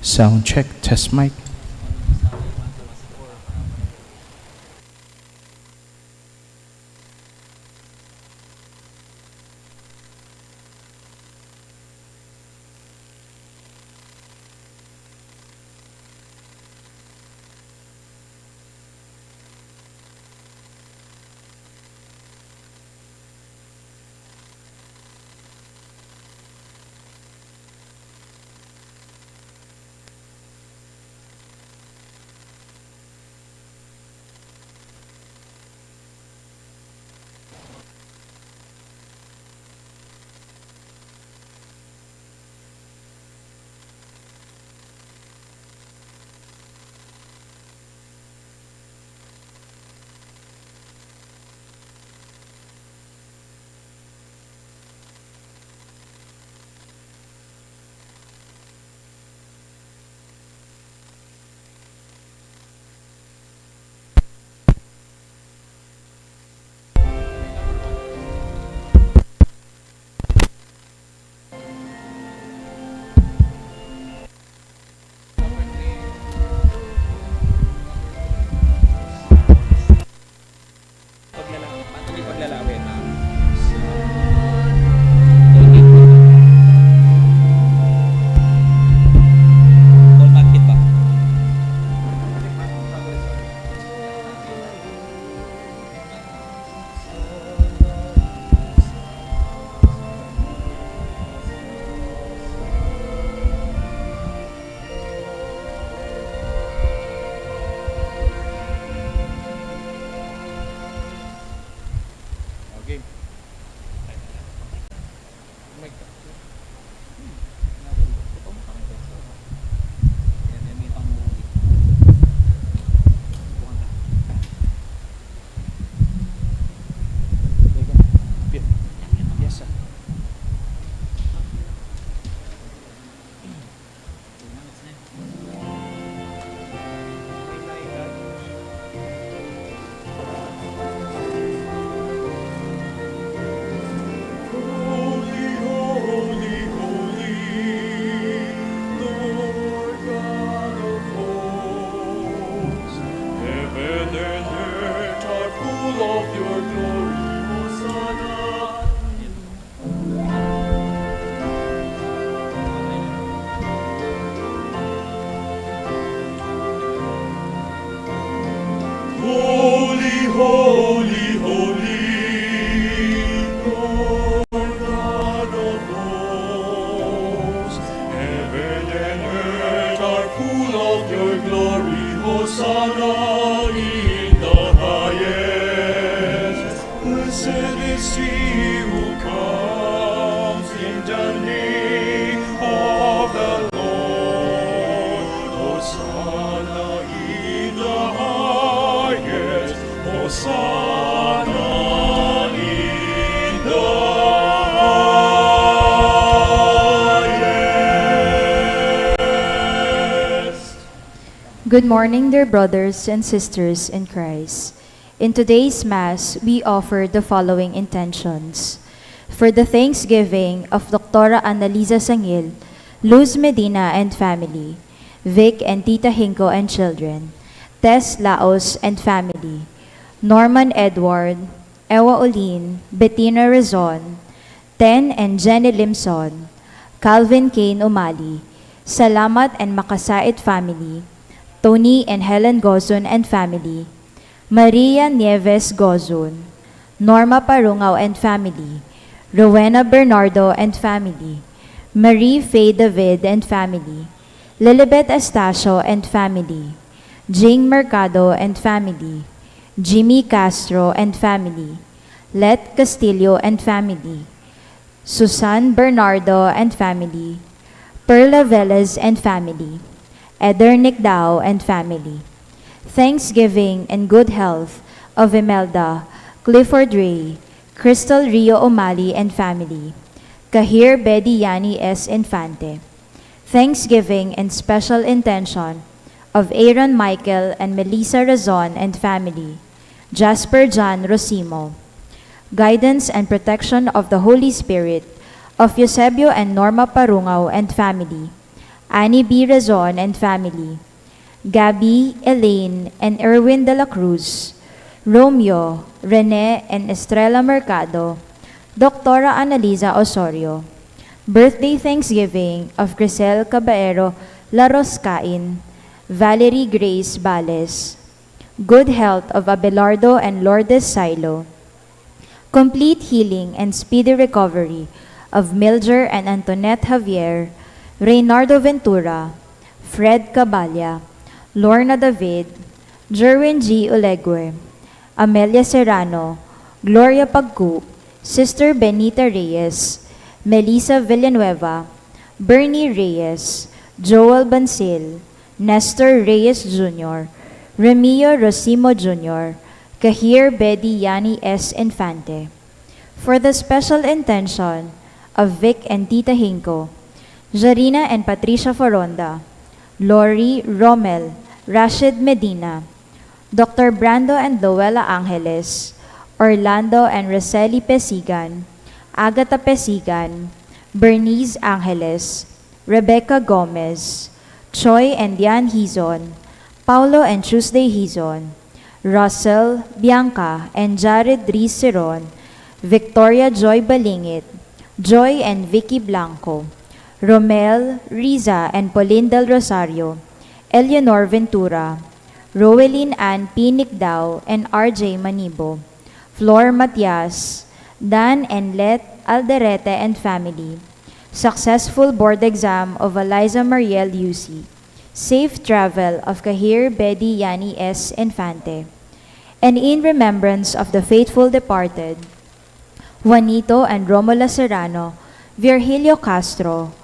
Sound check, test mic. Paglalawin na. All market ba? Okay. Yes, sir. Holy, holy, holy, Lord God of hosts. Heaven and earth are full of your glory, Hosanna. Holy, holy, holy, Lord God of hosts. Heaven and earth are full of your glory, Hosanna in the highest. Blessed is he who comes in the name of the Lord. Hosanna in the highest. Hosanna in the highest. Good morning, dear brothers and sisters in Christ. In today's Mass, we offer the following intentions. For the Thanksgiving of Dr. Annalisa Sangil, Luz Medina and family, Vic and Tita Hinko and children, Tess Laos and family, Norman Edward, Ewa Olin, Bettina Rezon, Ten and Jenny Limson, Calvin Kane Umali, Salamat and Makasait family, Tony and Helen Gozon and family, Maria Nieves Gozon, Norma Parungaw and family, Rowena Bernardo and family, Marie Faye David and family, Lilibet Astacio and family, Jing Mercado and family, Jimmy Castro and family, Let Castillo and family, Susan Bernardo and family, Perla Velez and family, Eder Nicdao and family. Thanksgiving and good health of Imelda, Clifford Ray, Crystal Rio O'Malley and family, Kahir Betty Yani S. Infante. Thanksgiving and special intention of Aaron Michael and Melissa Razon and family, Jasper John Rosimo. Guidance and protection of the Holy Spirit of Eusebio and Norma Parungaw and family, Annie B. Razon and family, Gabby, Elaine, and Erwin de la Cruz, Romeo, Rene, and Estrella Mercado, Doctora Annalisa Osorio. Birthday Thanksgiving of Grisel Caballero Laroscain, Valerie Grace Bales. Good health of Abelardo and Lourdes Silo. Complete healing and speedy recovery of Milger and Antoinette Javier, Reynardo Ventura, Fred Caballa, Lorna David, Jerwin G. Ulegue, Amelia Serrano, Gloria Pagcu, Sister Benita Reyes, Melissa Villanueva, Bernie Reyes, Joel Bansil, Nestor Reyes Jr., Remio Rosimo Jr., Kahir Bedi Yani S. Infante. For the special intention of Vic and Tita Hinko, Jarina and Patricia Foronda, Lori Rommel, Rashid Medina, Dr. Brando and Luella Angeles, Orlando and Roseli Pesigan, Agatha Pesigan, Bernice Angeles, Rebecca Gomez, Choi and Diane Hizon, Paulo and Tuesday Hizon, Russell, Bianca, and Jared Reese Ceron, Victoria Joy Balingit, Joy and Vicky Blanco, Romel, Riza, and Pauline Del Rosario, Eleanor Ventura, Roweline Ann P. Nicdao, and R.J. Manibo, Flor Matias, Dan and Let Alderete and family, successful board exam of Eliza Mariel UC, safe travel of Kahir Bedi Yani S. Infante, and in remembrance of the faithful departed, Juanito and Romola Serrano, Virgilio Castro,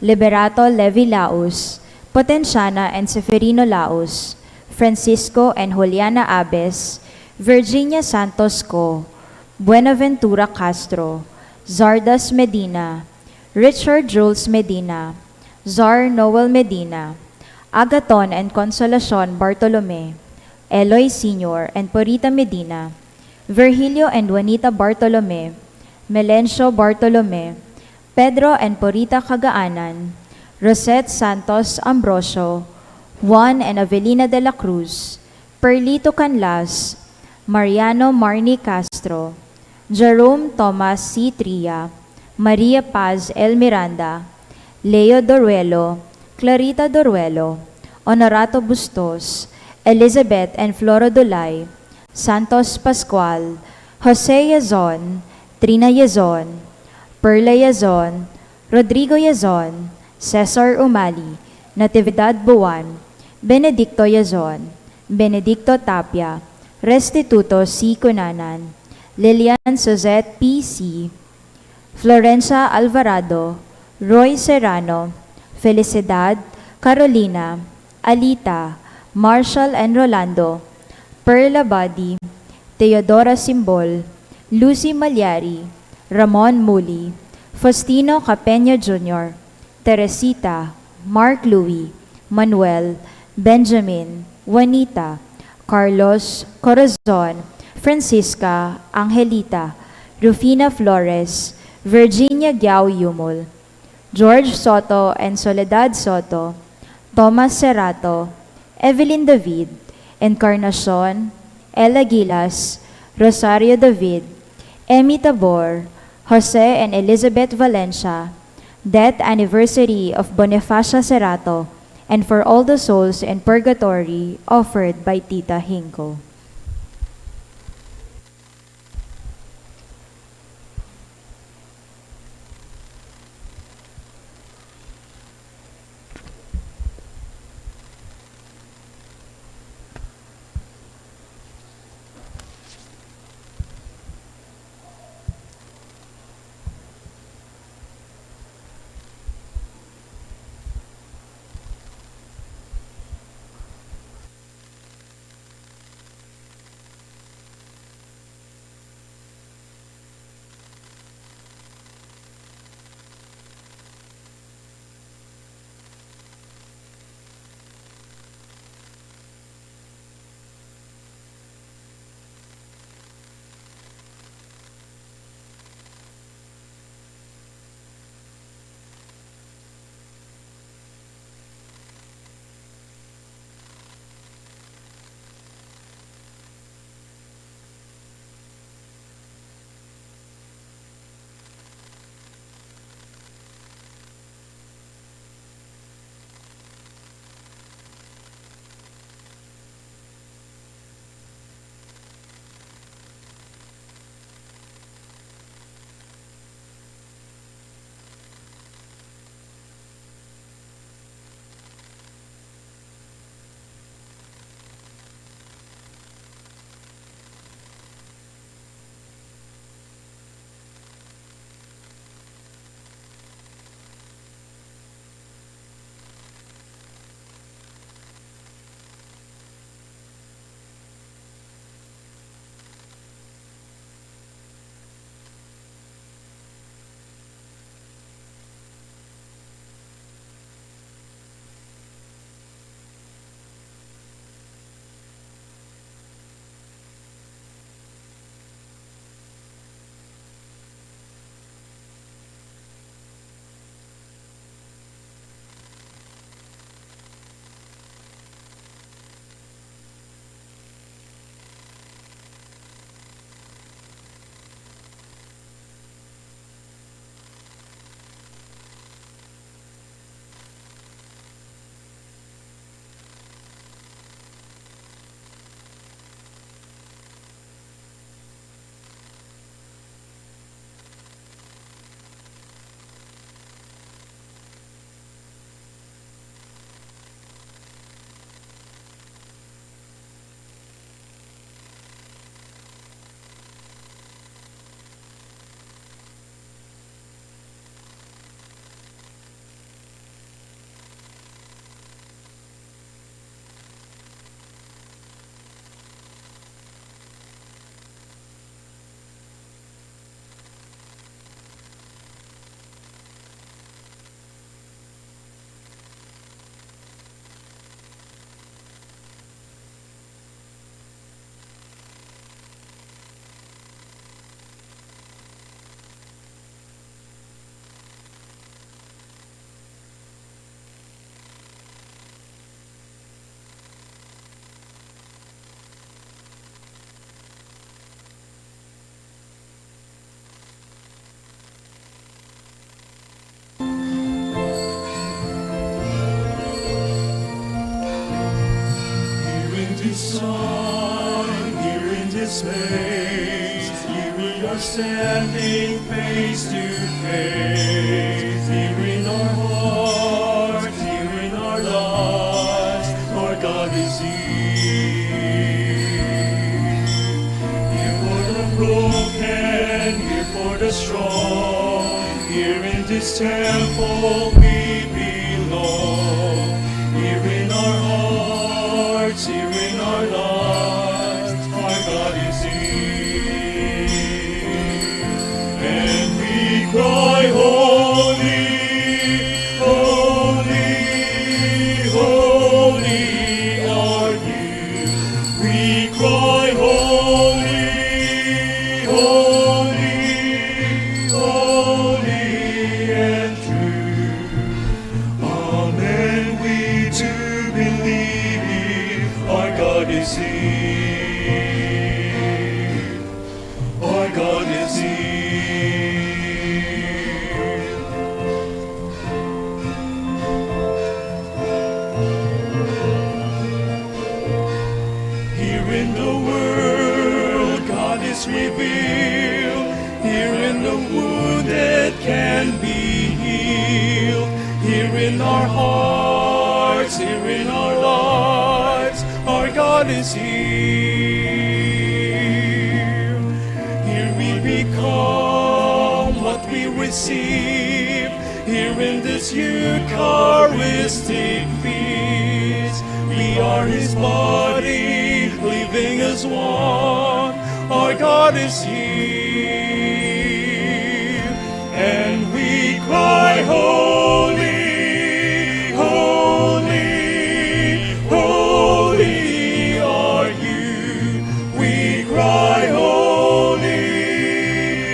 Liberato Levi Laus, Potenciana and Seferino Laus, Francisco and Juliana Abes, Virginia Santos Co, Buenaventura Castro, Zardas Medina, Richard Jules Medina, Zar Noel Medina, Agaton and Consolacion Bartolome, Eloy Sr. and Porita Medina, Virgilio and Juanita Bartolome, Melencio Bartolome, Pedro and Porita Cagaanan, Rosette Santos Ambrosio, Juan and Avelina de la Cruz, Perlito Canlas, Mariano Marni Castro, Jerome Thomas C. Tria, Maria Paz L. Miranda, Leo Doruelo, Clarita Doruelo, Honorato Bustos, Elizabeth and Floro Dolay, Santos Pascual, Jose Yazon, Trina Yazon, Perla Yazon, Rodrigo Yazon, Cesar Umali, Natividad Buwan, Benedicto Yazon, Benedicto Tapia, Restituto C. Cunanan, Lilian Suzette P.C., Florencia Alvarado, Roy Serrano, Felicidad, Carolina, Alita, Marshall and Rolando, Perla Badi, Teodora Simbol, Lucy Malyari, Ramon Muli, Faustino Capeña Jr., Teresita, Mark Louis, Manuel, Benjamin, Juanita, Carlos Corazon, Francisca Angelita, Rufina Flores, Virginia Giao Yumol, George Soto and Soledad Soto, Thomas Serrato, Evelyn David, Encarnacion, Ella Gilas, Rosario David, Emmy Tabor, Jose and Elizabeth Valencia, death anniversary of Bonifacia Serrato, and for all the souls in purgatory offered by Tita Hinko. Son, here in this place. Here we are standing face to face. Here in our hearts, here in our lives, our God is here. Here for the broken, here for the strong. Here in this temple we belong. Here in our hearts, here in our lives, our God is here. And we cry, holy, holy, holy are you. We cry, holy, holy, holy and true. Amen. We do believe our God is here. Our God is here. Here in the world, God is revealed. Here in the wounded can be healed. Here in our hearts, here in our lives, our God is here. Here we become what we receive. Here in this Eucharistic feast, we are His body, living as one. Our God is here, and we cry, holy, holy, holy are you. We cry, holy,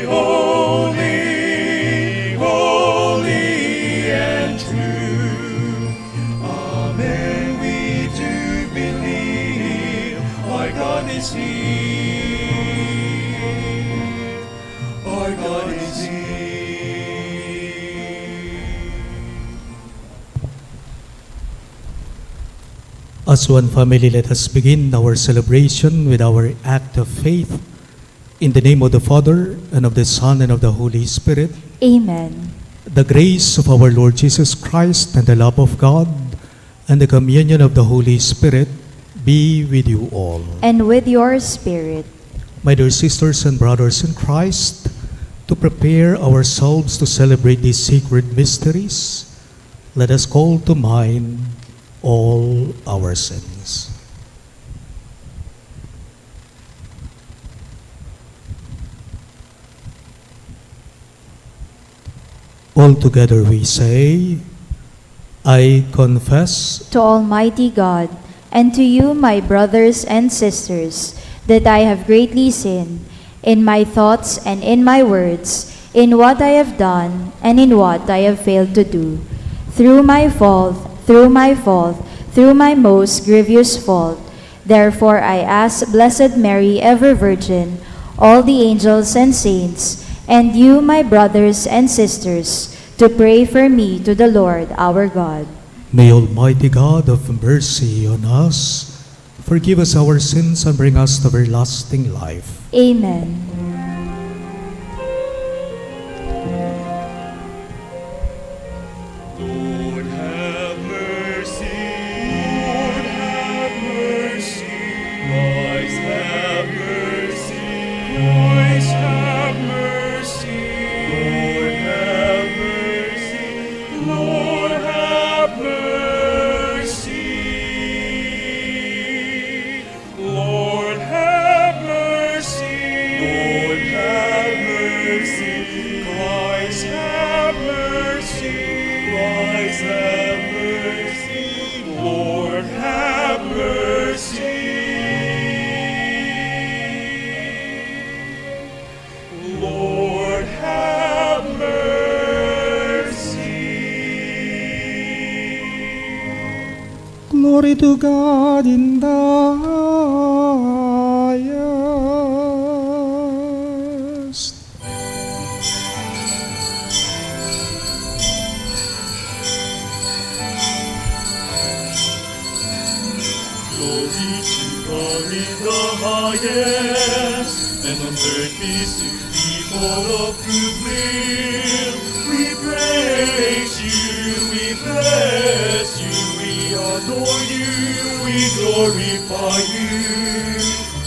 holy, holy and true. Amen. We do believe our God is here. Our God is here. As one family, let us begin our celebration with our act of faith. In the name of the Father, and of the Son, and of the Holy Spirit. Amen. The grace of our Lord Jesus Christ, and the love of God, and the communion of the Holy Spirit be with you all. And with your spirit. My dear sisters and brothers in Christ, to prepare ourselves to celebrate these sacred mysteries, let us call to mind all our sins. All together we say, I confess To Almighty God, and to you, my brothers and sisters, that I have greatly sinned in my thoughts and in my words, in what I have done and in what I have failed to do. Through my fault, through my most grievous fault. Therefore I ask Blessed Mary, ever Virgin, all the angels and saints, and you, my brothers and sisters, to pray for me to the Lord our God. May Almighty God of mercy on us, forgive us our sins and bring us to everlasting life. Amen. Lord have mercy. Lord have mercy. Christ have mercy. Christ have mercy. Lord have mercy. Lord have mercy. Lord have mercy. Lord have mercy. Christ have mercy. Christ have mercy. Lord have mercy. Lord have mercy. Glory to God in the highest. Glory to God highest, and on earth peace to people of good will. We praise you, we bless you, we adore you, we glorify you.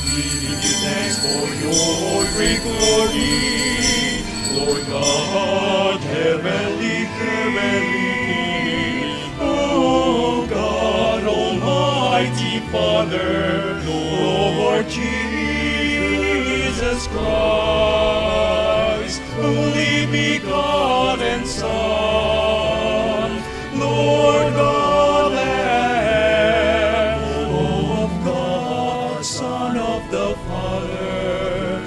We give you thanks for your great glory, Lord God, heavenly, heavenly King. Oh God, Almighty Father, Lord Jesus Christ, only begotten Son, Lord God, Lamb of God, Son of the Father,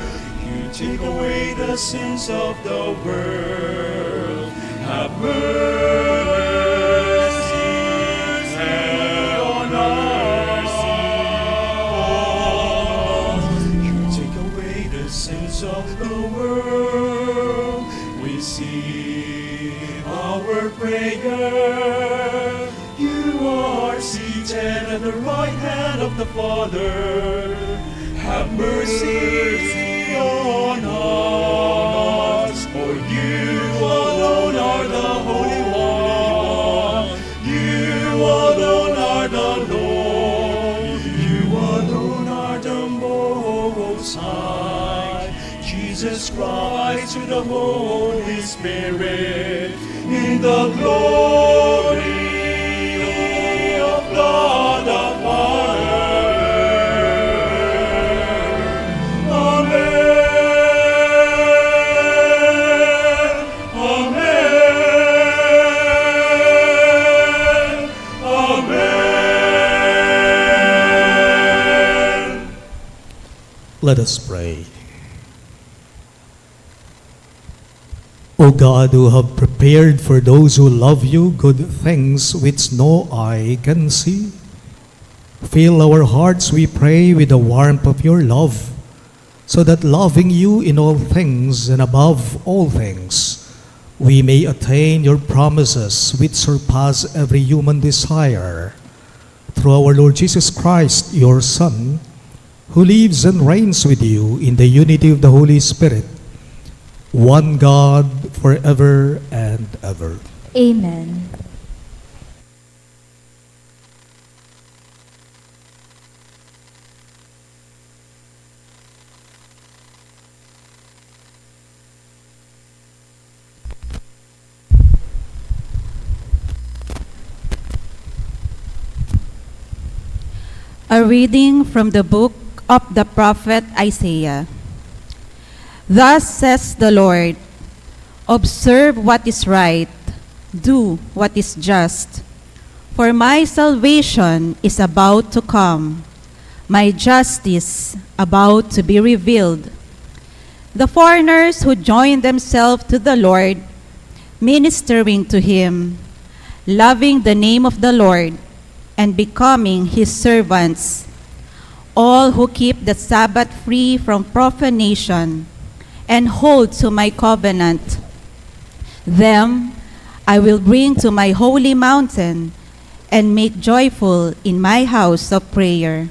you take away the sins of the world. Have mercy on us. You take away the sins of the world. Receive our prayer. You are seated at the right hand of the Father. Have mercy on us, for you alone are the Holy One. You alone are the Lord. You alone are the Most High. Jesus Christ, through the Holy Spirit, in the glory of God the Father. Let us pray. O God, who have prepared for those who love you good things which no eye can see, fill our hearts, we pray, with the warmth of your love, so that loving you in all things and above all things, we may attain your promises which surpass every human desire. Through our Lord Jesus Christ, your Son, who lives and reigns with you in the unity of the Holy Spirit, one God, forever and ever. Amen. A reading from the book of the prophet Isaiah. Thus says the Lord, observe what is right, do what is just, for my salvation is about to come, my justice about to be revealed. The foreigners who join themselves to the Lord, ministering to him, loving the name of the Lord, and becoming his servants, all who keep the Sabbath free from profanation and hold to my covenant. Them I will bring to my holy mountain and make joyful in my house of prayer.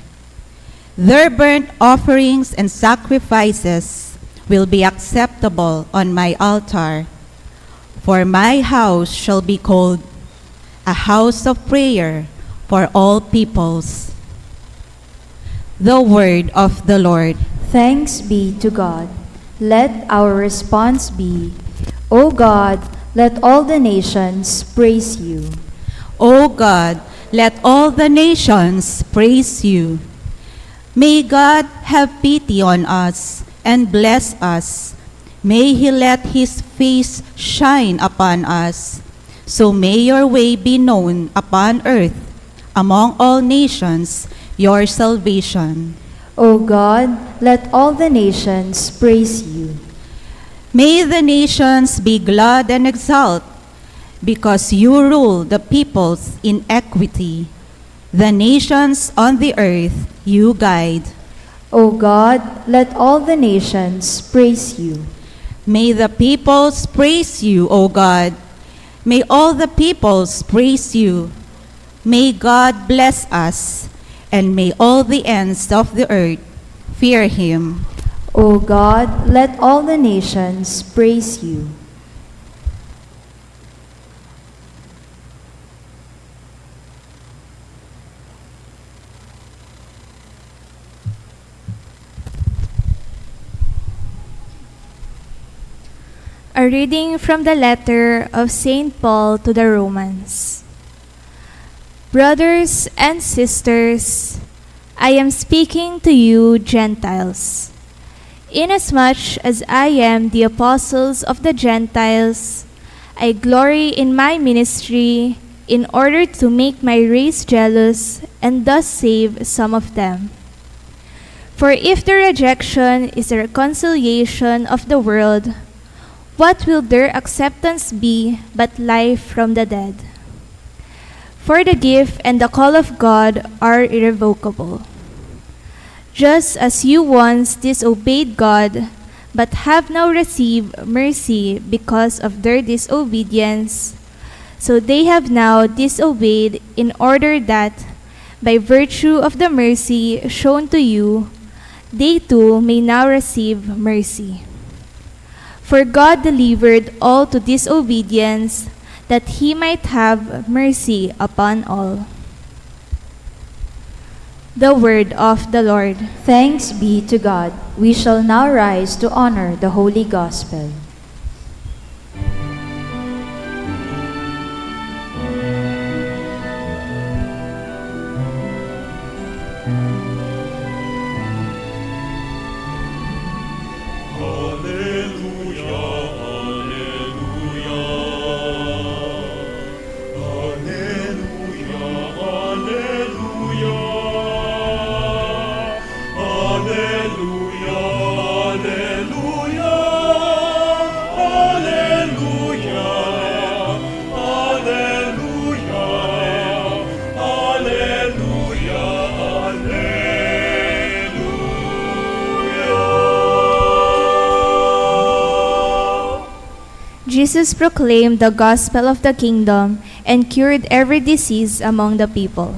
Their burnt offerings and sacrifices will be acceptable on my altar, for my house shall be called a house of prayer for all peoples. The word of the Lord. Thanks be to God. Let our response be, O God, let all the nations praise you. O God, let all the nations praise you. May God have pity on us and bless us. May he let his face shine upon us. So may your way be known upon earth, among all nations, your salvation. O God, let all the nations praise you. May the nations be glad and exult, because you rule the peoples in equity. The nations on the earth you guide. O God, let all the nations praise you. May the peoples praise you, O God. May all the peoples praise you. May God bless us, and may all the ends of the earth fear him. O God, let all the nations praise you. A reading from the letter of St. Paul to the Romans. Brothers and sisters, I am speaking to you Gentiles. Inasmuch as I am the apostles of the Gentiles, I glory in my ministry in order to make my race jealous and thus save some of them. For if the rejection is the reconciliation of the world, what will their acceptance be but life from the dead? For the gift and the call of God are irrevocable. Just as you once disobeyed God, but have now received mercy because of their disobedience, so they have now disobeyed in order that, by virtue of the mercy shown to you, they too may now receive mercy. For God delivered all to disobedience, that he might have mercy upon all. The word of the Lord. Thanks be to God. We shall now rise to honor the Holy Gospel. Jesus proclaimed the gospel of the kingdom and cured every disease among the people.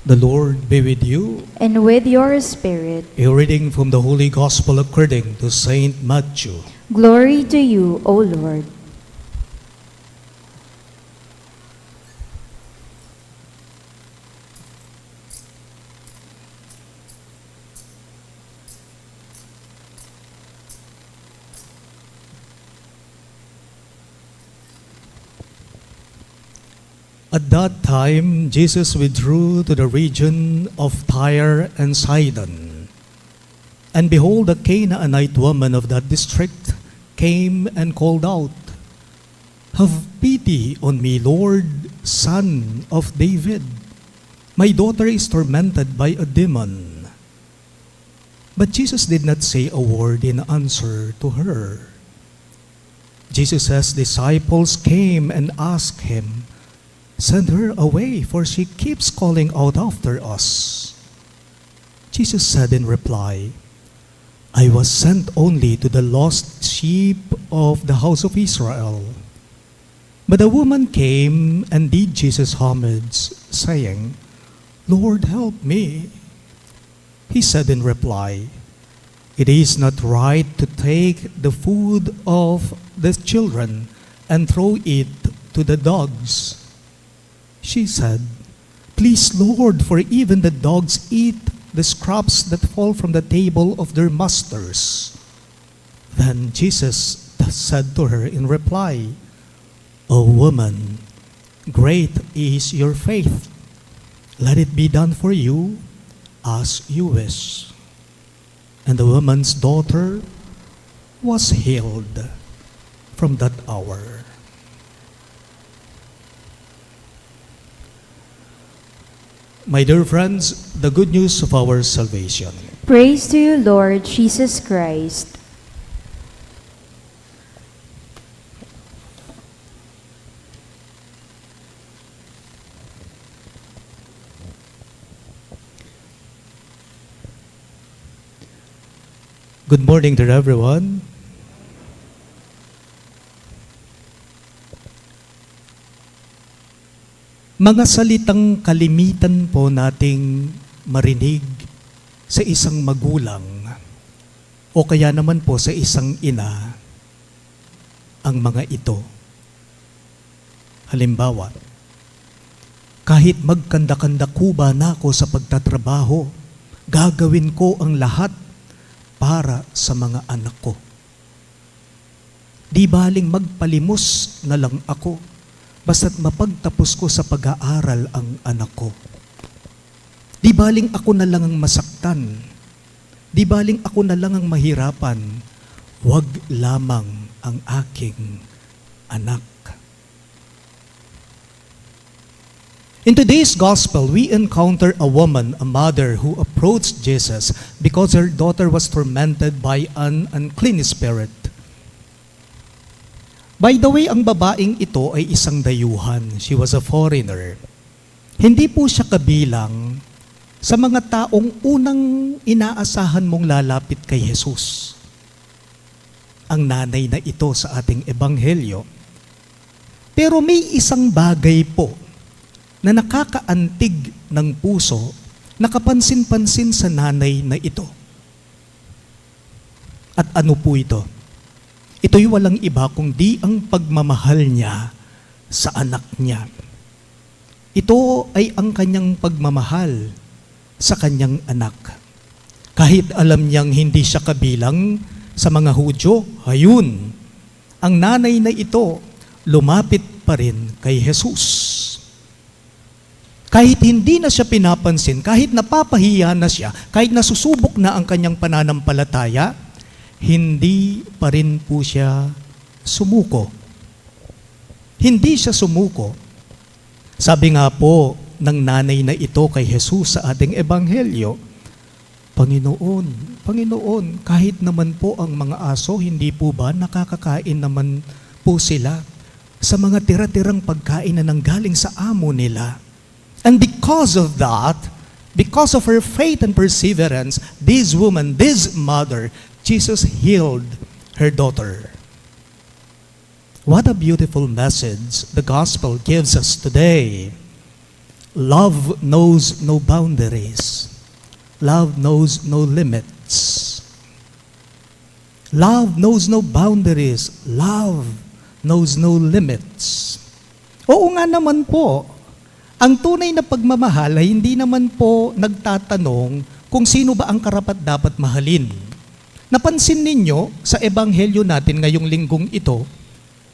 The Lord be with you. And with your spirit. A reading from the Holy Gospel according to Saint Matthew. Glory to you, O Lord. At that time, Jesus withdrew to the region of Tyre and Sidon. And behold, a Canaanite woman of that district came and called out, "Have pity on me, Lord, Son of David. My daughter is tormented by a demon." But Jesus did not say a word in answer to her. Jesus' disciples came and asked him, "Send her away, for she keeps calling out after us." Jesus said in reply, "I was sent only to the lost sheep of the house of Israel." But the woman came and did Jesus homage, saying, "Lord, help me." He said in reply, "It is not right to take the food of the children and throw it to the dogs." She said, "Please, Lord, for even the dogs eat the scraps that fall from the table of their masters." Then Jesus said to her in reply, "O woman, great is your faith. Let it be done for you as you wish." And the woman's daughter was healed from that hour. My dear friends, the good news of our salvation. Praise to you, Lord Jesus Christ. Good morning to everyone. Mga salitang kalimitan po nating marinig sa isang magulang o kaya naman po sa isang ina ang mga ito. Halimbawa, kahit magkanda-kanda kuba na ako sa pagtatrabaho, gagawin ko ang lahat para sa mga anak ko. Di baling magpalimos na lang ako, basta't mapagtapos ko sa pag-aaral ang anak ko. Di baling ako na lang ang masaktan, di baling ako na lang ang mahirapan, wag lamang ang aking anak. In today's gospel, we encounter a woman, a mother, who approached Jesus because her daughter was tormented by an unclean spirit. By the way, ang babaeng ito ay isang dayuhan. She was a foreigner. Hindi po siya kabilang sa mga taong unang inaasahan mong lalapit kay Jesus. Ang nanay na ito sa ating ebanghelyo. Pero may isang bagay po na nakakaantig ng puso, nakapansin-pansin sa nanay na ito. At ano po ito? Ito'y walang iba kundi ang pagmamahal niya sa anak niya. Ito ay ang kanyang pagmamahal sa kanyang anak. Kahit alam niyang hindi siya kabilang sa mga Hudyo, hayun, ang nanay na ito lumapit pa rin kay Jesus. Kahit hindi na siya pinapansin, kahit napapahiya na siya, kahit nasusubok na ang kanyang pananampalataya, hindi pa rin po siya sumuko. Hindi siya sumuko. Sabi nga po ng nanay na ito kay Jesus sa ating ebanghelyo, Panginoon, kahit naman po ang mga aso, hindi po ba nakakakain naman po sila sa mga tira-tirang pagkain na nanggaling sa amo nila? And because of that, because of her faith and perseverance, this woman, this mother, Jesus healed her daughter. What a beautiful message the gospel gives us today. Love knows no boundaries. Love knows no limits. Love knows no boundaries. Love knows no limits. Oo nga naman po, ang tunay na pagmamahal ay hindi naman po nagtatanong kung sino ba ang karapat-dapat mahalin. Napansin ninyo sa ebanghelyo natin ngayong linggong ito,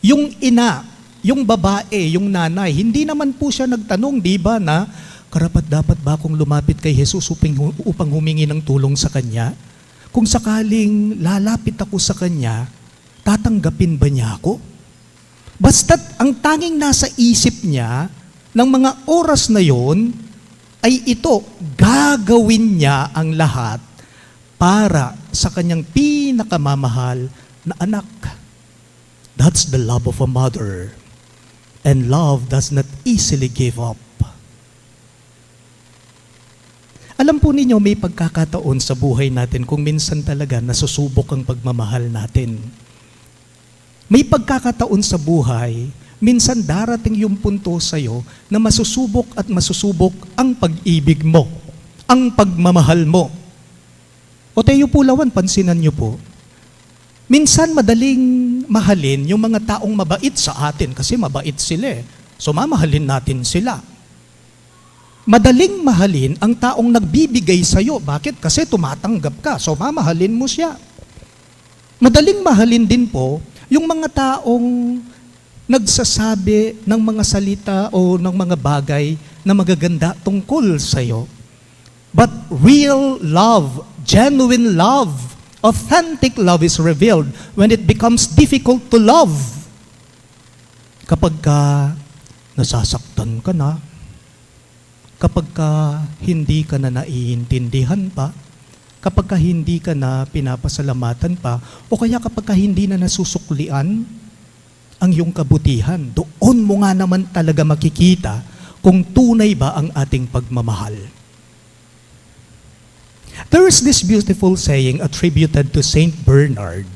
yung ina, yung babae, yung nanay, hindi naman po siya nagtanong, di ba, na karapat-dapat ba akong lumapit kay Jesus upang humingi ng tulong sa Kanya? Kung sakaling lalapit ako sa Kanya, tatanggapin ba niya ako? Basta't ang tanging nasa isip niya, ng mga oras na yon ay ito, gagawin niya ang lahat para sa kanyang pinakamamahal na anak. That's the love of a mother. And love does not easily give up. Alam po ninyo, may pagkakataon sa buhay natin kung minsan talaga nasusubok ang pagmamahal natin. May pagkakataon sa buhay, minsan darating yung punto sa'yo na masusubok at masusubok ang pag-ibig mo, ang pagmamahal mo. O tayo po lawan, pansinan nyo po. Minsan madaling mahalin yung mga taong mabait sa atin kasi mabait sila eh. So mamahalin natin sila. Madaling mahalin ang taong nagbibigay sa'yo. Bakit? Kasi tumatanggap ka. So mamahalin mo siya. Madaling mahalin din po yung mga taong nagsasabi ng mga salita o ng mga bagay na magaganda tungkol sa iyo. But real love genuine love, authentic love is revealed when it becomes difficult to love. Kapag ka nasasaktan ka na, kapag ka hindi ka na naiintindihan pa, kapag ka hindi ka na pinapasalamatan pa, o kaya kapag ka hindi na nasusuklian ang iyong kabutihan, doon mo nga naman talaga makikita kung tunay ba ang ating pagmamahal. There is this beautiful saying attributed to Saint Bernard,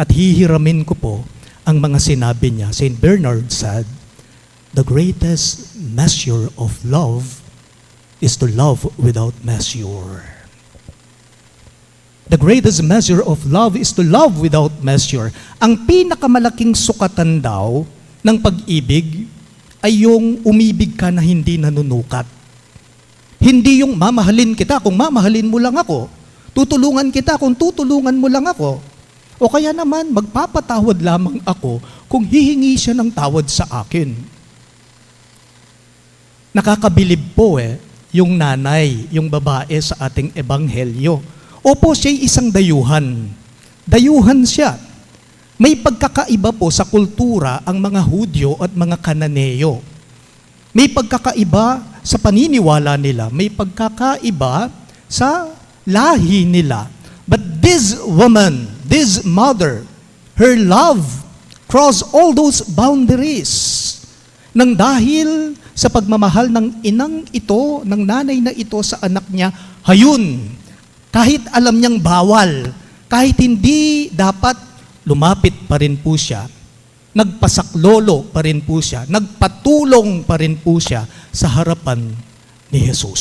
at hihiramin ko po ang mga sinabi niya. Saint Bernard said, "The greatest measure of love is to love without measure." The greatest measure of love is to love without measure. Ang pinakamalaking sukatan daw ng pag-ibig ay yung umibig ka na hindi nanunukat. Hindi yung mamahalin kita kung mamahalin mo lang ako. Tutulungan kita kung tutulungan mo lang ako. O kaya naman, magpapatawad lamang ako kung hihingi siya ng tawad sa akin. Nakakabilib po yung nanay, yung babae sa ating ebanghelyo. Opo, siya'y isang dayuhan. Dayuhan siya. May pagkakaiba po sa kultura ang mga Hudyo at mga Kananeo. May pagkakaiba sa paniniwala nila. May pagkakaiba sa lahi nila. But this woman, this mother, her love crossed all those boundaries. Nang dahil sa pagmamahal ng inang ito, ng nanay na ito sa anak niya, hayun, kahit alam niyang bawal, kahit hindi dapat, lumapit pa rin po siya. Nagpasaklolo pa rin po siya. Nagpatulong pa rin po siya sa harapan ni Jesus.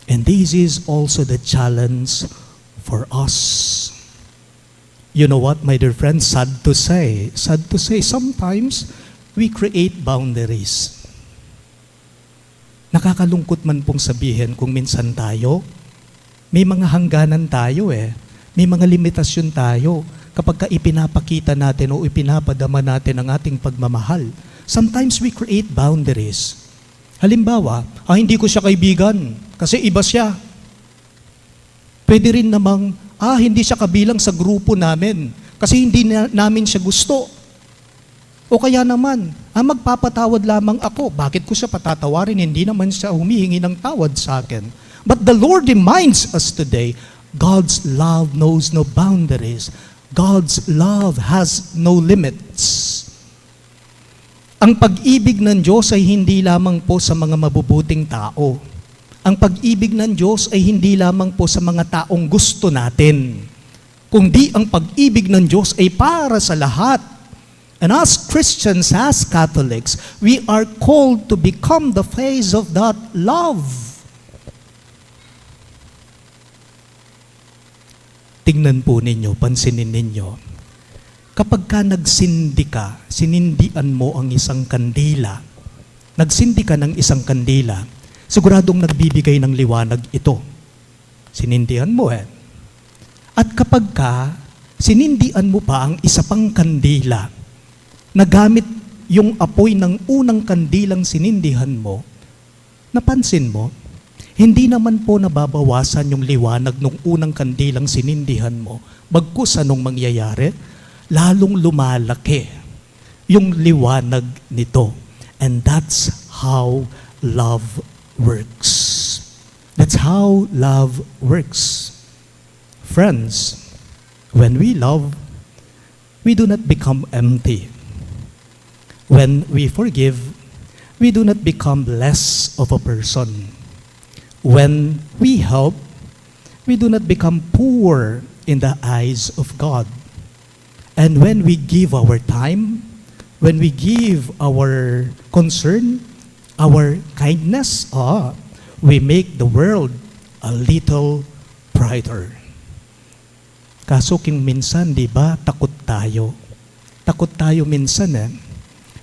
And this is also the challenge for us. You know what, my dear friends, sad to say, sometimes we create boundaries. Nakakalungkot man pong sabihin kung minsan tayo, may mga hangganan tayo may mga limitasyon tayo kapag ka ipinapakita natin o ipinapadama natin ang ating pagmamahal. Sometimes we create boundaries. Halimbawa, hindi ko siya kaibigan kasi iba siya. Pwede rin namang, hindi siya kabilang sa grupo namin kasi hindi namin siya gusto. O kaya naman, magpapatawad lamang ako. Bakit ko siya patatawarin? Hindi naman siya humihingi ng tawad sa akin. But the Lord reminds us today, God's love knows no boundaries. God's love has no limits. Ang pag-ibig ng Diyos ay hindi lamang po sa mga mabubuting tao. Ang pag-ibig ng Diyos ay hindi lamang po sa mga taong gusto natin. Kundi ang pag-ibig ng Diyos ay para sa lahat. And as Christians, as Catholics, we are called to become the face of that love. Tingnan po ninyo, pansinin ninyo, kapag ka nagsindi ka, sinindian mo ang isang kandila, nagsindi ka ng isang kandila, siguradong nagbibigay ng liwanag ito. Sinindihan mo At kapag ka, sinindian mo pa ang isa pang kandila, nagamit yung apoy ng unang kandilang sinindihan mo, napansin mo, hindi naman po nababawasan yung liwanag ng unang kandilang sinindihan mo. Bagkus anong mangyayari? Lalong lumalaki yung liwanag nito. And that's how love works. That's how love works. Friends, when we love, we do not become empty. When we forgive, we do not become less of a person. When we help, we do not become poor in the eyes of God. And when we give our time, when we give our concern, our kindness, we make the world a little brighter. Kaso king minsan, di ba, takot tayo. Takot tayo minsan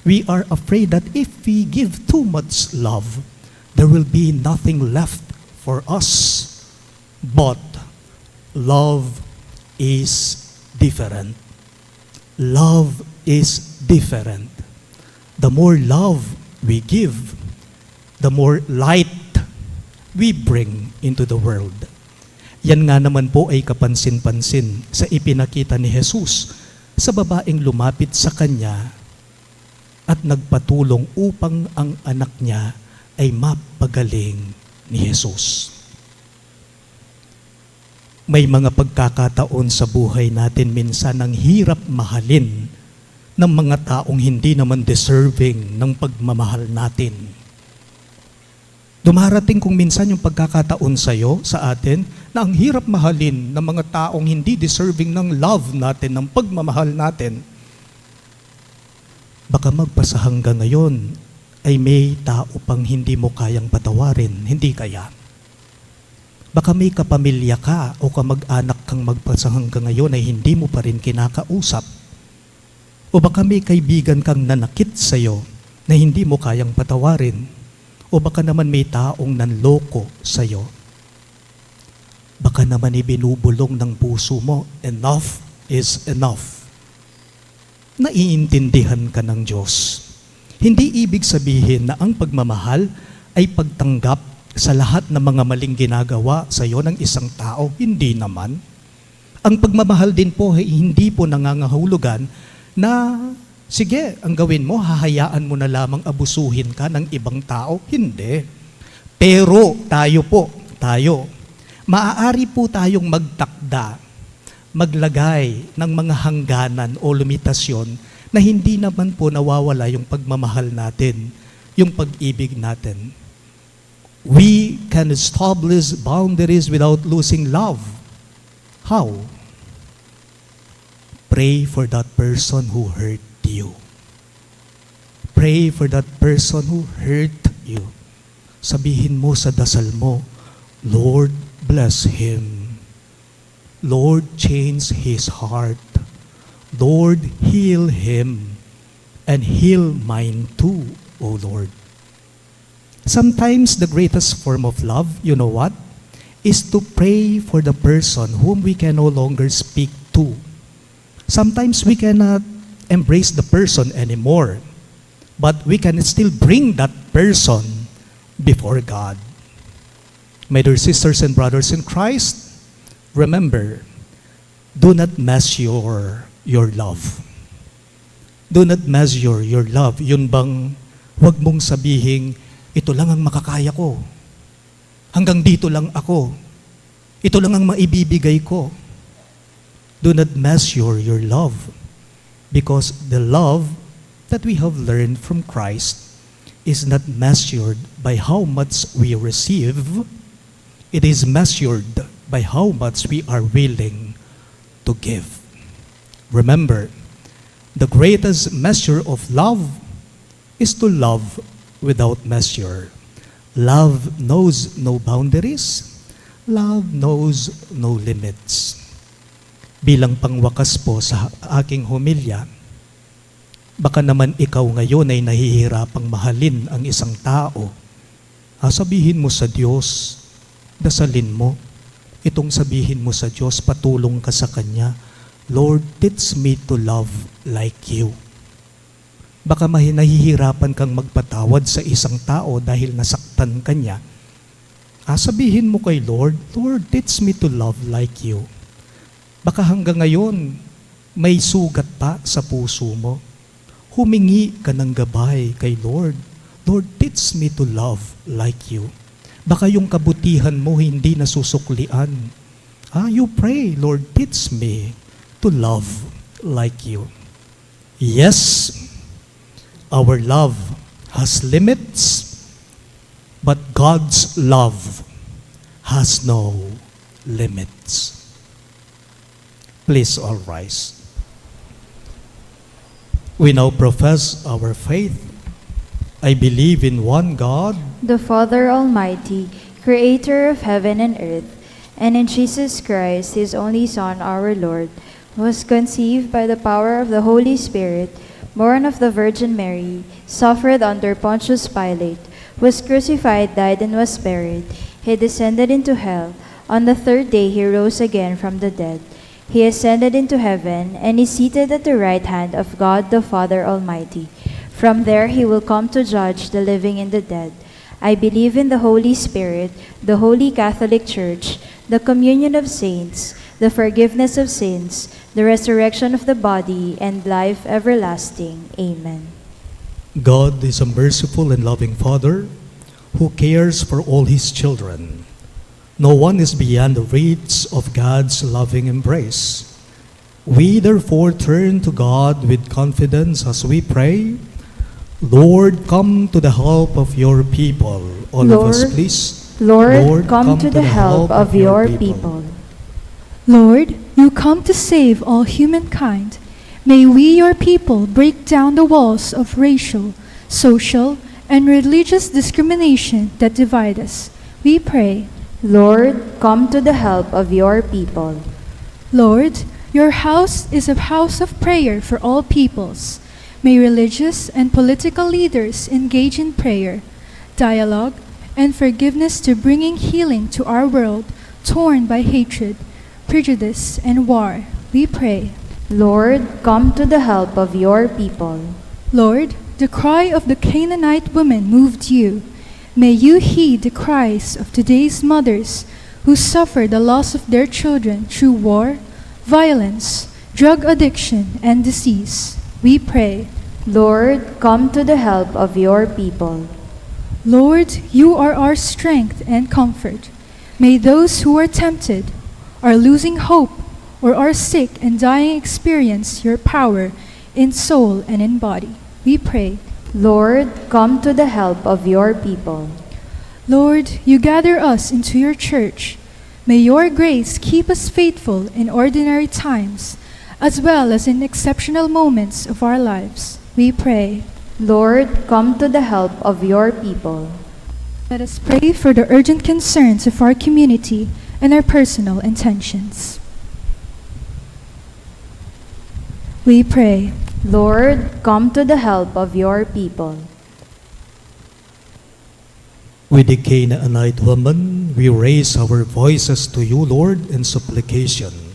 We are afraid that if we give too much love, there will be nothing left for us. But love is different. Love is different. The more love we give, the more light we bring into the world. Yan nga naman po ay kapansin-pansin sa ipinakita ni Jesus sa babaeng lumapit sa kanya at nagpatulong upang ang anak niya ay mapagaling ni Jesus. May mga pagkakataon sa buhay natin minsan ang hirap mahalin ng mga taong hindi naman deserving ng pagmamahal natin. Dumarating kung minsan yung pagkakataon sa'yo, sa atin, na ang hirap mahalin ng mga taong hindi deserving ng love natin, ng pagmamahal natin. Baka magpasa hanggang ngayon ay may tao pang hindi mo kayang patawarin, hindi kaya? Baka may kapamilya ka o kamag-anak kang magpasa hanggang ngayon ay hindi mo pa rin kinakausap. O baka may kaibigan kang nanakit sa'yo na hindi mo kayang patawarin. O baka naman may taong nanloko sa'yo. Baka naman ibinubulong ng puso mo, enough is enough. Naiintindihan ka ng Diyos. Hindi ibig sabihin na ang pagmamahal ay pagtanggap sa lahat ng mga maling ginagawa sa'yo ng isang tao. Hindi naman. Ang pagmamahal din po ay hindi po nangangahulugan na sige, ang gawin mo, hahayaan mo na lamang abusuhin ka ng ibang tao. Hindi. Pero tayo, maaari po tayong magtakda, maglagay ng mga hangganan o limitasyon na hindi naman po nawawala yung pagmamahal natin, yung pag-ibig natin. We can establish boundaries without losing love. How? Pray for that person who hurt you. Pray for that person who hurt you. Sabihin mo sa dasal mo, Lord, bless him. Lord, change his heart. Lord, heal him. And heal mine too, O Lord. Sometimes the greatest form of love, you know what? Is to pray for the person whom we can no longer speak to. Sometimes we cannot embrace the person anymore, but we can still bring that person before God. My dear sisters and brothers in Christ, remember, do not measure your love. Do not measure your love. Yun bang, huwag mong sabihin, ito lang ang makakaya ko. Hanggang dito lang ako. Ito lang ang maibibigay ko. Do not measure your love. Because the love that we have learned from Christ is not measured by how much we receive. It is measured by how much we are willing to give. Remember, the greatest measure of love is to love without measure. Love knows no boundaries. Love knows no limits. Bilang pangwakas po sa aking homilya, baka naman ikaw ngayon ay nahihirapang mahalin ang isang tao. Sabihin mo sa Diyos, dasalin mo. Itong sabihin mo sa Diyos, patulong ka sa Kanya, Lord, teach me to love like you. Baka nahihirapan kang magpatawad sa isang tao dahil nasaktan ka niya. Sabihin mo kay Lord, Lord, teach me to love like you. Baka hanggang ngayon, may sugat pa sa puso mo. Humingi ka ng gabay kay Lord. Lord, teach me to love like you. Baka yung kabutihan mo hindi nasusuklian. You pray, Lord, teach me to love like you. Yes, our love has limits, but God's love has no limits. Please all rise. We now profess our faith. I believe in one God, the Father Almighty, creator of heaven and earth, and in Jesus Christ, his only Son, our Lord, who was conceived by the power of the Holy Spirit, born of the Virgin Mary, suffered under Pontius Pilate, was crucified, died, and was buried. He descended into hell. On the third day he rose again from the dead. He ascended into heaven, and is seated at the right hand of God the Father Almighty. From there he will come to judge the living and the dead. I believe in the Holy Spirit, the Holy Catholic Church, the communion of saints, the forgiveness of sins, the resurrection of the body, and life everlasting. Amen. God is a merciful and loving Father who cares for all his children. No one is beyond the reach of God's loving embrace. We therefore turn to God with confidence as we pray, Lord, come to the help of your people. All of us, Lord, please. Lord, come to the help of your people. Lord, you come to save all humankind. May we, your people, break down the walls of racial, social, and religious discrimination that divide us. We pray. Lord, come to the help of your people. Lord, your house is a house of prayer for all peoples. May religious and political leaders engage in prayer, dialogue, and forgiveness to bringing healing to our world torn by hatred, prejudice, and war. We pray. Lord, come to the help of your people. Lord, the cry of the Canaanite woman moved you. May you heed the cries of today's mothers who suffer the loss of their children through war, violence, drug addiction, and disease. We pray. Lord, come to the help of your people. Lord, you are our strength and comfort. May those who are tempted, are losing hope, or are sick and dying experience your power in soul and in body. We pray. Lord, come to the help of your people. Lord, you gather us into your church. May your grace keep us faithful in ordinary times, as well as in exceptional moments of our lives. We pray. Lord, come to the help of your people. Let us pray for the urgent concerns of our community and our personal intentions. We pray. Lord, come to the help of your people. With the Canaanite woman, we raise our voices to you, Lord, in supplication.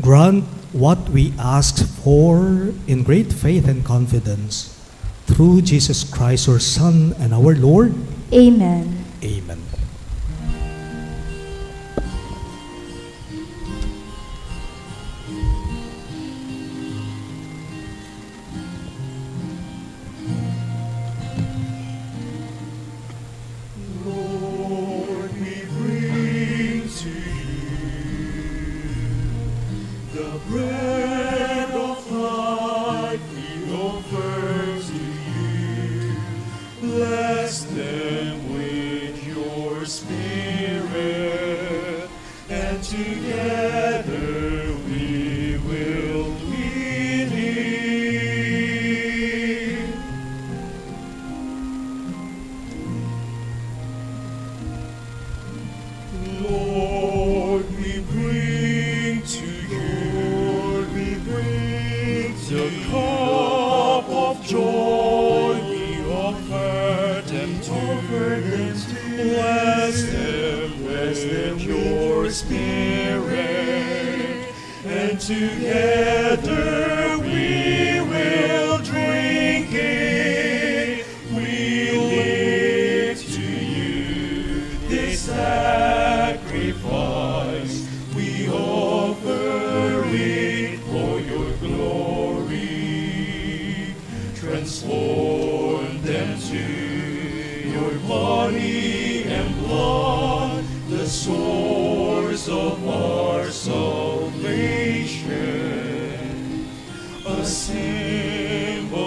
Grant what we ask for in great faith and confidence. Through Jesus Christ, your Son and our Lord. Amen. Amen. Lord, we bring to you the bread of life we offer to you. Bless them with your Spirit, and together we will believe. Lord, we bring to you, the cup of joy we offer them to. Bless them with your Spirit, and together we will drink it. We lift to you this sacrifice. We offer it for your glory. Transform them to your body and blood, the source of our salvation, a symbol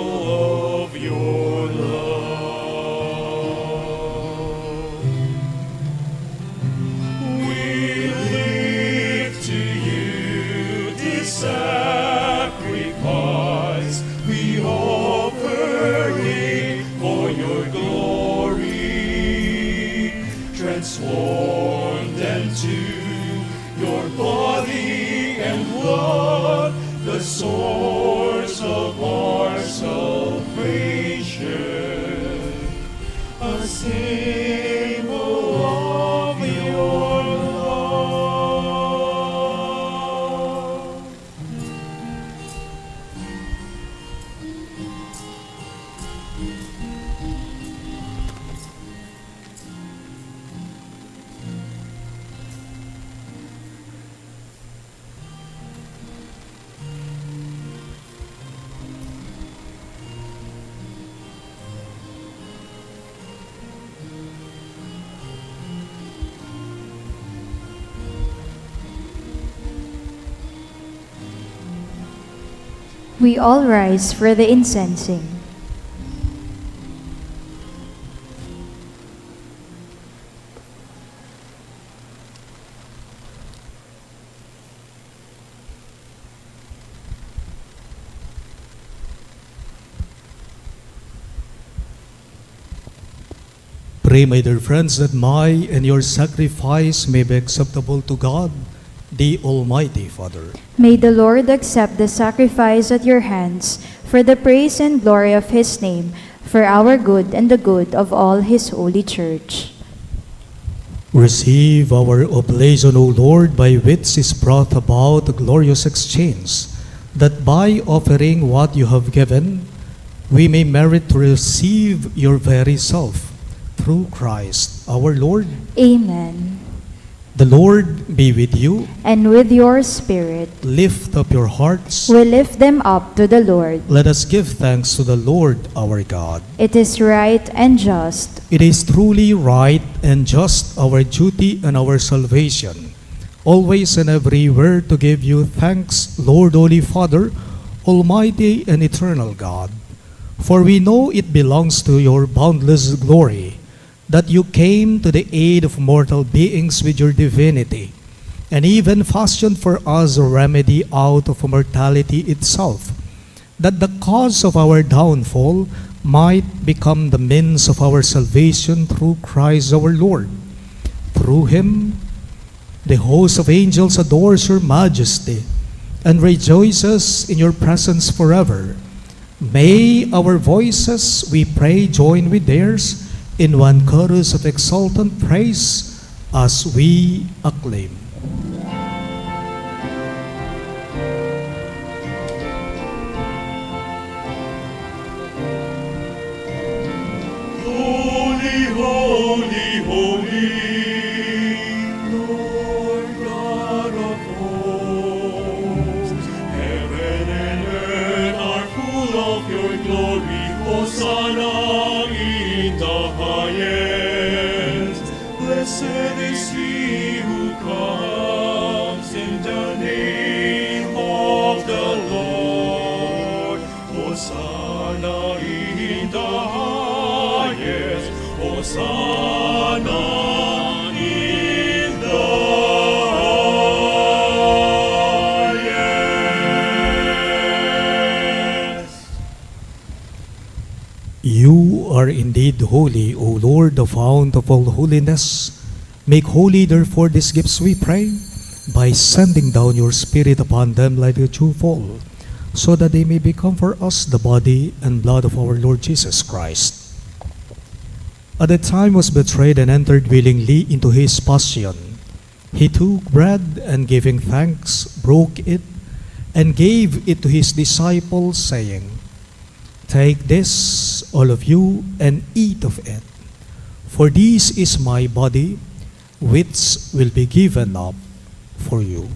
of your love. We lift to you this sacrifice. We offer it for your glory. Transform them We all rise for the incensing. Pray, my dear friends, that my and your sacrifice may be acceptable to God, the Almighty Father. May the Lord accept the sacrifice at your hands for the praise and glory of his name, for our good and the good of all his holy church. Receive our oblation, O Lord, by which is brought about a glorious exchange, that by offering what you have given, we may merit to receive your very self, through Christ our Lord. Amen. The Lord be with you. And with your spirit, Lift up your hearts. we lift them up to the Lord. Let us give thanks to the Lord our God. It is right and just. It is truly right and just, our duty and our salvation, always and everywhere to give you thanks, Lord, Holy Father, Almighty and eternal God. For we know it belongs to your boundless glory that you came to the aid of mortal beings with your divinity, and even fashioned for us a remedy out of mortality itself, that the cause of our downfall might become the means of our salvation through Christ our Lord. Through him, the host of angels adores your majesty and rejoices in your presence forever. May our voices, we pray, join with theirs in one chorus of exultant praise as we acclaim. Holy, holy, holy, Lord God of hosts. Heaven and earth are full of your glory. Hosanna in the highest. Blessed is he who comes in the name of the Lord. Hosanna in the highest. Hosanna in the highest. You are indeed holy, O Lord, the fount of all holiness. Make holy, therefore, these gifts, we pray, by sending down your Spirit upon them like a dewfall, so that they may become for us the body and blood of our Lord Jesus Christ. At the time he was betrayed and entered willingly into his passion, he took bread and giving thanks, broke it, and gave it to his disciples, saying, "Take this, all of you, and eat of it, for this is my body, which will be given up for you."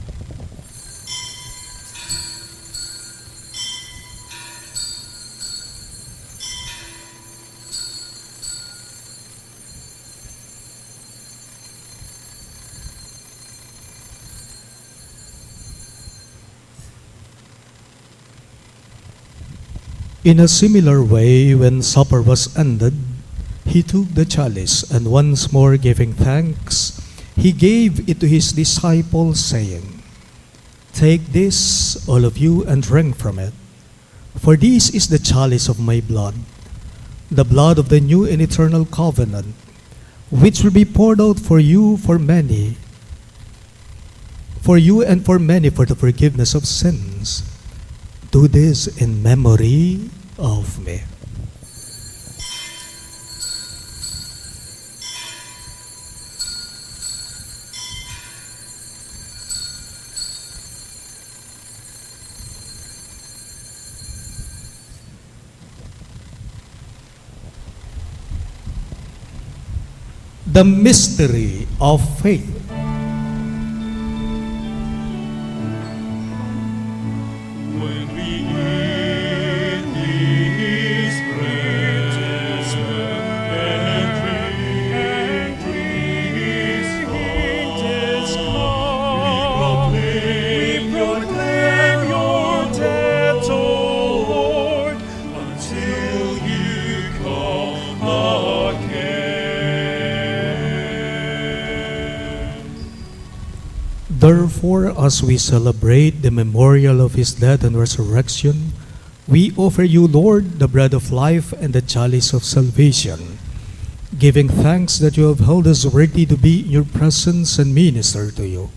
In a similar way, when supper was ended, he took the chalice, and once more giving thanks, he gave it to his disciples, saying, "Take this, all of you, and drink from it. For this is the chalice of my blood, the blood of the new and eternal covenant, which will be poured out for you and for many for the forgiveness of sins. Do this in memory of me." The mystery of faith. When we eat his bread and drink his cup, we proclaim your death, O Therefore, as we celebrate the memorial of his death and resurrection, we offer you, Lord, the bread of life and the chalice of salvation, giving thanks that you have held us worthy to be in your presence and minister to you.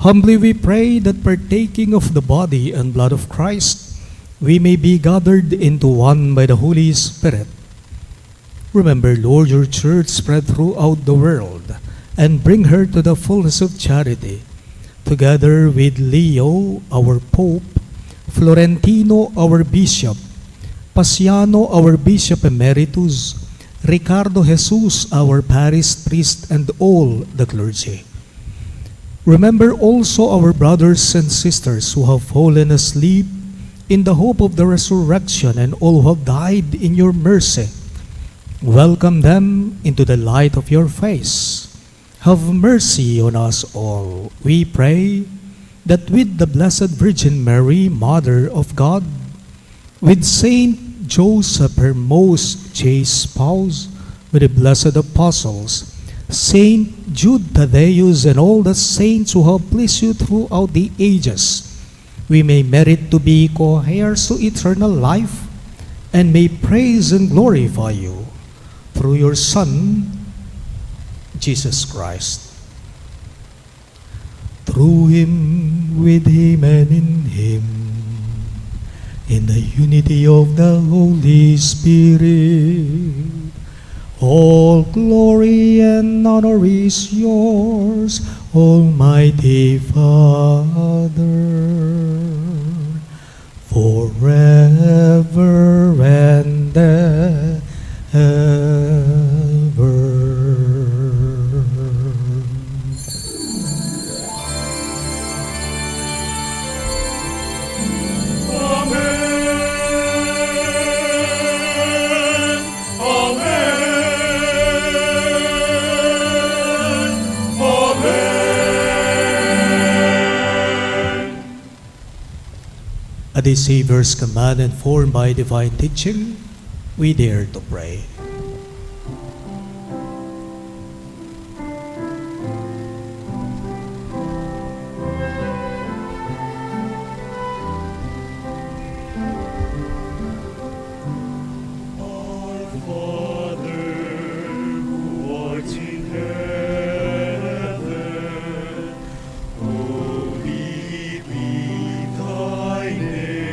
Humbly we pray that partaking of the body and blood of Christ, we may be gathered into one by the Holy Spirit. Remember, Lord, your church spread throughout the world, and bring her to the fullness of charity, together with Leo, our Pope, Florentino, our Bishop, Pasiano, our Bishop Emeritus, Ricardo Jesus, our parish priest, and all the clergy. Remember also our brothers and sisters who have fallen asleep in the hope of the resurrection, and all who have died in your mercy. Welcome them into the light of your face. Have mercy on us all, we pray, that with the Blessed Virgin Mary, Mother of God, with Saint Joseph, her most chaste spouse, with the blessed apostles, Saint Jude Thaddeus, and all the saints who have pleased you throughout the ages, we may merit to be co-heirs to eternal life, and may praise and glorify you through your Son, Jesus Christ. Through him, with him, and in him, in the unity of the Holy Spirit, all glory and honor is yours, Almighty Father, forever and ever. At the Savior's command and formed by divine teaching, we dare to pray. Our Father, who art in heaven, holy be thy name.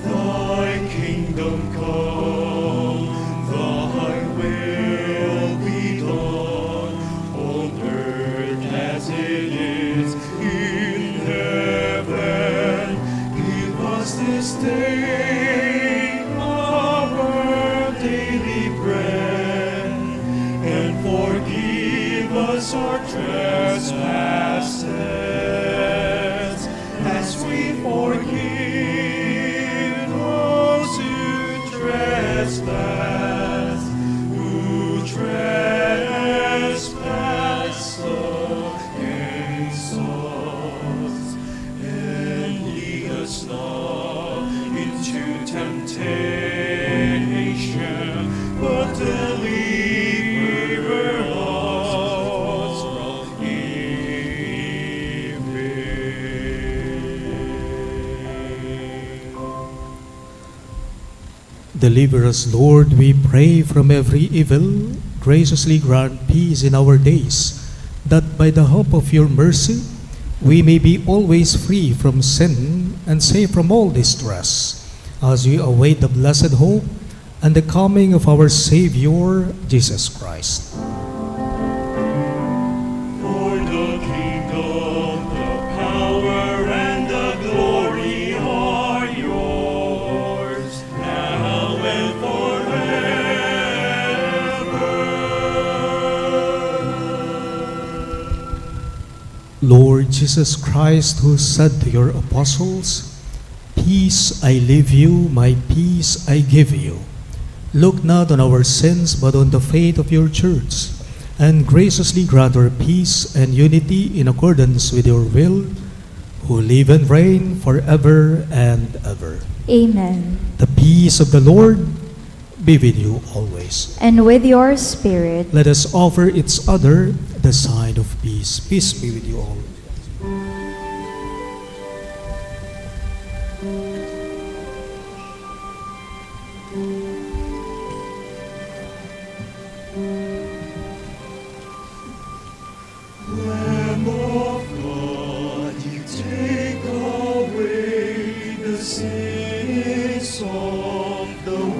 Thy kingdom come, thy will be done, on earth as it is in heaven. Give us this day our daily bread, and forgive us our trespasses, as we forgive those who trespass against us. And lead us not into temptation, but deliver us from evil. Deliver us, Lord, we pray, from every evil. Graciously grant peace in our days, that by the help of your mercy, we may be always free from sin and safe from all distress, as we await the blessed hope and the coming of our Savior, Jesus Christ. For the kingdom, the power, and the glory are yours, now and forever. Lord Jesus Christ, who said to your apostles, "Peace I leave you, my peace I give you," look not on our sins, but on the faith of your church, and graciously grant her peace and unity in accordance with your will, who live and reign forever and ever. Amen. The peace of the Lord be with you always. And with your spirit, Let us offer each other the sign of peace. Peace be with you all. Lamb of God, you take away the sins of the world.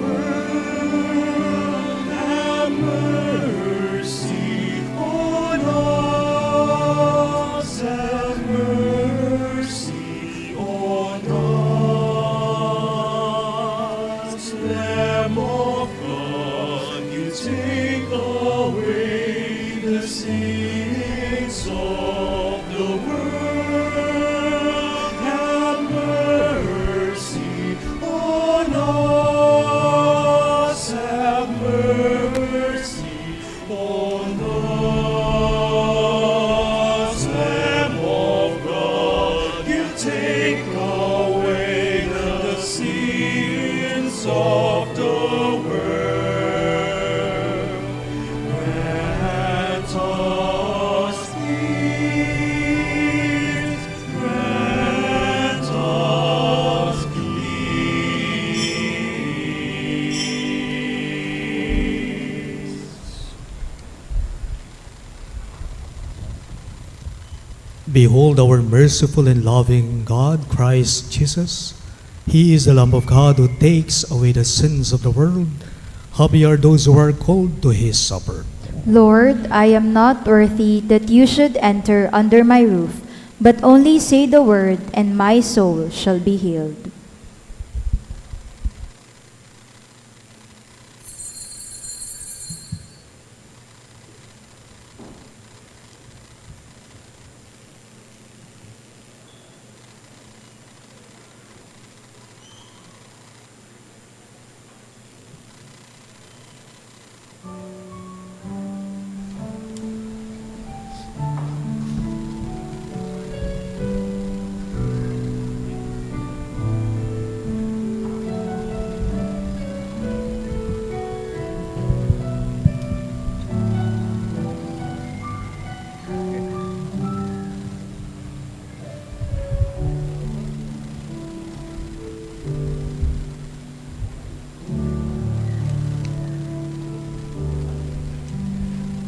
Have mercy on us. Have mercy on us. Lamb of God, you take away the sins of the world. Have mercy on us. Have mercy on us. Lamb of God, you take away the sins of the world. Grant us peace. Grant us peace. Behold our merciful and loving God, Christ Jesus. He is the Lamb of God who takes away the sins of the world. Happy are those who are called to his supper. Lord, I am not worthy that you should enter under my roof, but only say the word, and my soul shall be healed.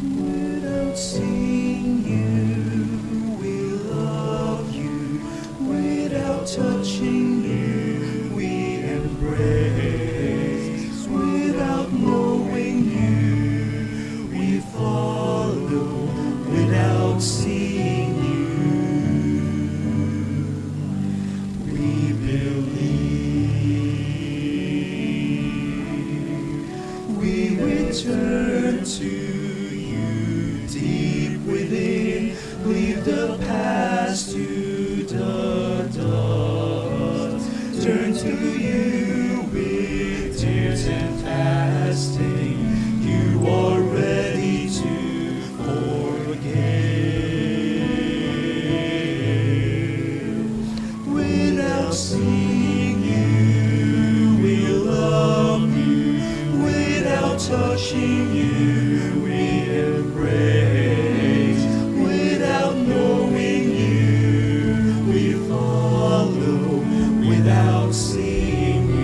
Without seeing you, we love you. Without touching you, we embrace. Without knowing you, we follow. Without seeing you, we believe. We return to you deep within. Leave the past to the dust. Turn to you with tears and fasting. You are ready to forgive. Without seeing you, we love you. Without touching you, we embrace. Without knowing you, we follow. Without seeing you,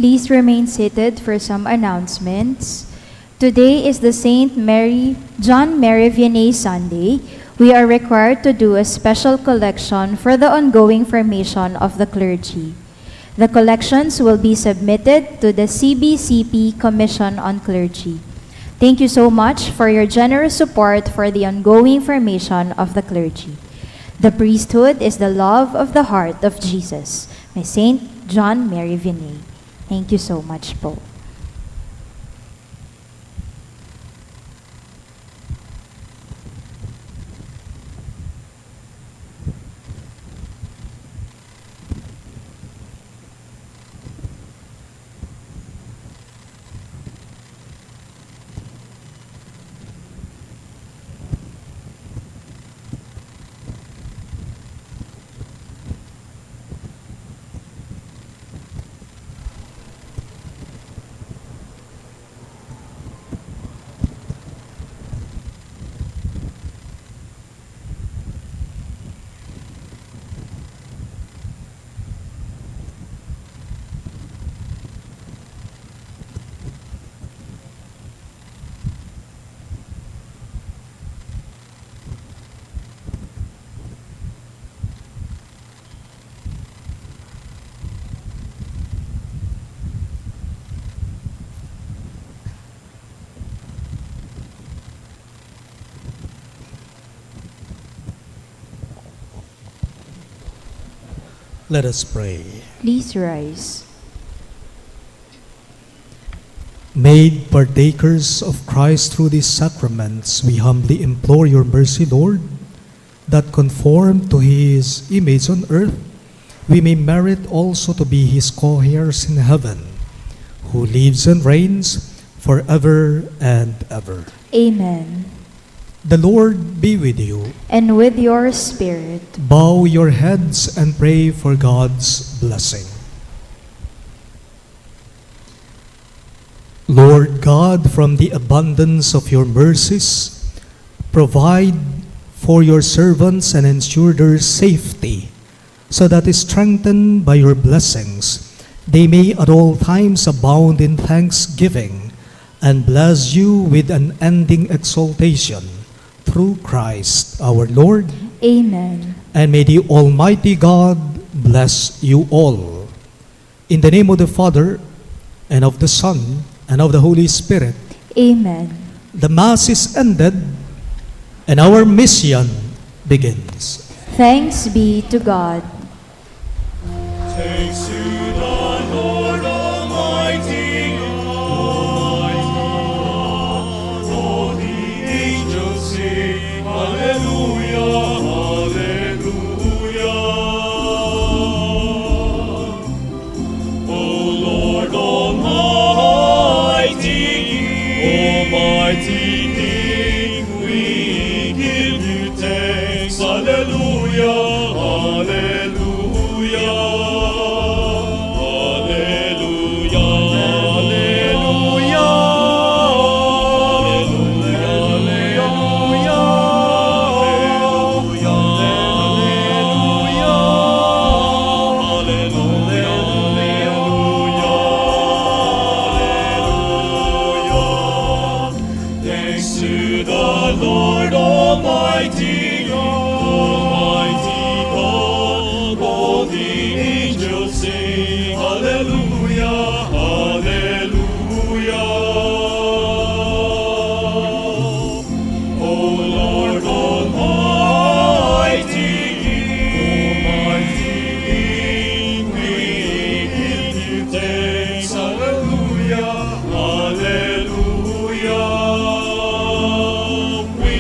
Please remain seated for some announcements. Today is the Saint Mary John Mary Vianney Sunday. We are required to do a special collection for the ongoing formation of the clergy. The collections will be submitted to the CBCP Commission on Clergy. Thank you so much for your generous support for the ongoing formation of the clergy. The priesthood is the love of the heart of Jesus. May Saint John Mary Vianney. Thank you so much po. Let us pray. Please rise. Made partakers of Christ through these sacraments, we humbly implore your mercy, Lord, that conformed to his image on earth, we may merit also to be his co-heirs in heaven, who lives and reigns forever and ever. Amen. The Lord be with you. And with your spirit. Bow your heads and pray for God's blessing. Lord God, from the abundance of your mercies, provide for your servants and ensure their safety, so that, strengthened by your blessings, they may at all times abound in thanksgiving and bless you with unending exaltation. Through Christ our Lord. Amen. And may the Almighty God bless you all. In the name of the Father, and of the Son, and of the Holy Spirit. Amen. The Mass is ended, and our mission begins. Thanks be to God. Thanks to the Lord Almighty God. All the angels sing Hallelujah, Hallelujah. O Lord Almighty, Almighty King, we give you thanks. Hallelujah, Hallelujah. Thanks to the Lord Almighty God, all the angels sing Hallelujah, Hallelujah. O Lord Almighty King, we give you thanks. Hallelujah, Hallelujah. We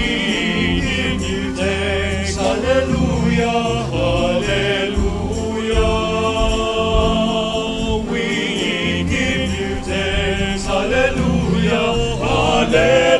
give you thanks. Hallelujah, Hallelujah. We give you thanks. Hallelujah, Hallelujah.